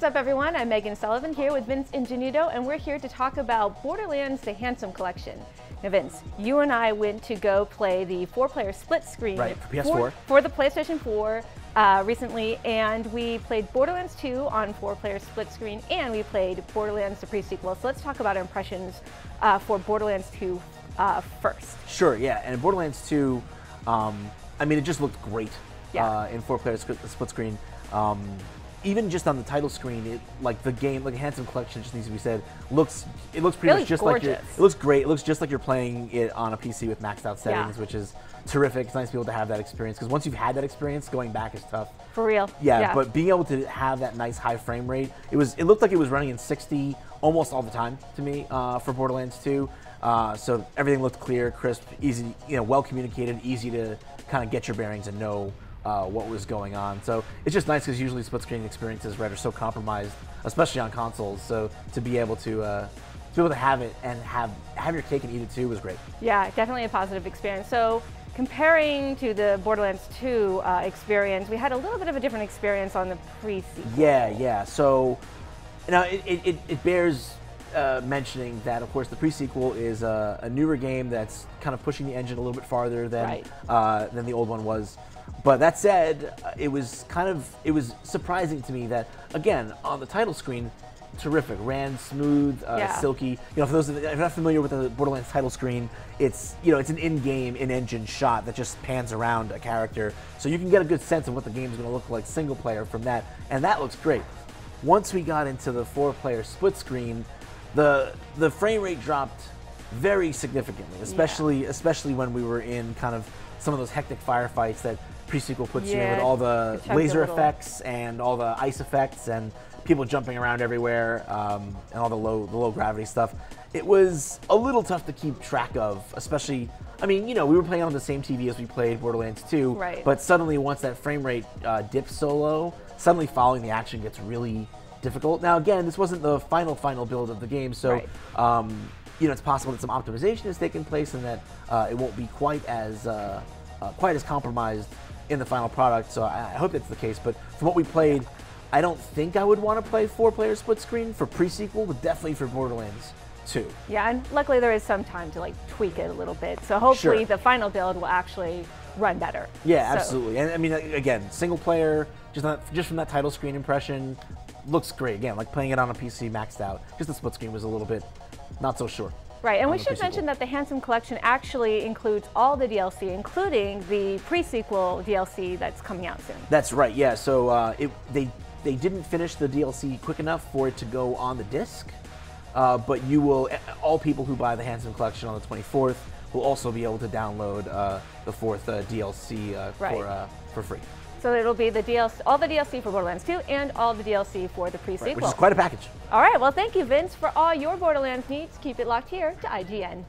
What's up, everyone? I'm Megan Sullivan here with Vince Ingenuito, and we're here to talk about Borderlands: The Handsome Collection. Now, Vince, you and I went to go play the 4-player split screen for PS4 for the PlayStation 4 recently, and we played Borderlands 2 on 4-player split screen, and we played Borderlands the pre-sequel. So let's talk about our impressions for Borderlands 2 first. Sure, yeah, and Borderlands 2, I mean, it just looked great in 4-player split screen. Even just on the title screen, it like the game, like a Handsome Collection, just needs to be said. It looks pretty much just like it looks great. It looks just like you're playing it on a PC with maxed out settings, which is terrific. It's nice to be able to have that experience because once you've had that experience, going back is tough. For real. Yeah, but being able to have that nice high frame rate, it looked like it was running in 60 almost all the time to me for Borderlands 2. So everything looked clear, crisp, easy, well communicated, easy to kind of get your bearings and know what was going on. So it's just nice because usually split screen experiences are so compromised, especially on consoles. So to be able to have it and have your cake and eat it too was great. Yeah, definitely a positive experience. So comparing to the Borderlands 2 experience, we had a little bit of a different experience on the pre-sequel. Yeah. So now it bears mentioning that, of course, the pre-sequel is a newer game that's kind of pushing the engine a little bit farther than the old one was. But that said, it was surprising to me that, again, on the title screen, terrific, ran smooth, silky. For those if you're not familiar with the Borderlands title screen, it's an in-game, in-engine shot that just pans around a character, so you can get a good sense of what the game's going to look like single player from that, and that looks great. Once we got into the 4-player split screen, the frame rate dropped very significantly, especially when we were in kind of some of those hectic firefights that pre-sequel puts you in, with all the laser effects and all the ice effects and people jumping around everywhere, and all the low gravity stuff. It was a little tough to keep track of, especially, I mean, we were playing on the same TV as we played Borderlands 2, but suddenly once that frame rate dips so low, suddenly following the action gets really difficult. Now, again, this wasn't the final build of the game, so it's possible that some optimization has taken place and that it won't be quite as compromised in the final product. So I hope that's the case. But from what we played, I don't think I would want to play 4-player split screen for pre-sequel, but definitely for Borderlands 2. Yeah, and luckily there is some time to tweak it a little bit. So hopefully the final build will actually run better. Yeah, absolutely. And I mean, again, single player, just from that title screen impression, looks great. Again, like playing it on a PC maxed out. Just the split screen was a little bit not so sure. Right, and we should mention that the Handsome Collection actually includes all the DLC, including the pre-sequel DLC that's coming out soon. That's right, yeah. So they didn't finish the DLC quick enough for it to go on the disc, but all people who buy the Handsome Collection on the 24th will also be able to download the 4th DLC for free. So it'll be all the DLC for Borderlands 2 and all the DLC for the pre-sequel. Which is quite a package. All right, well, thank you, Vince, for all your Borderlands needs. Keep it locked here to IGN.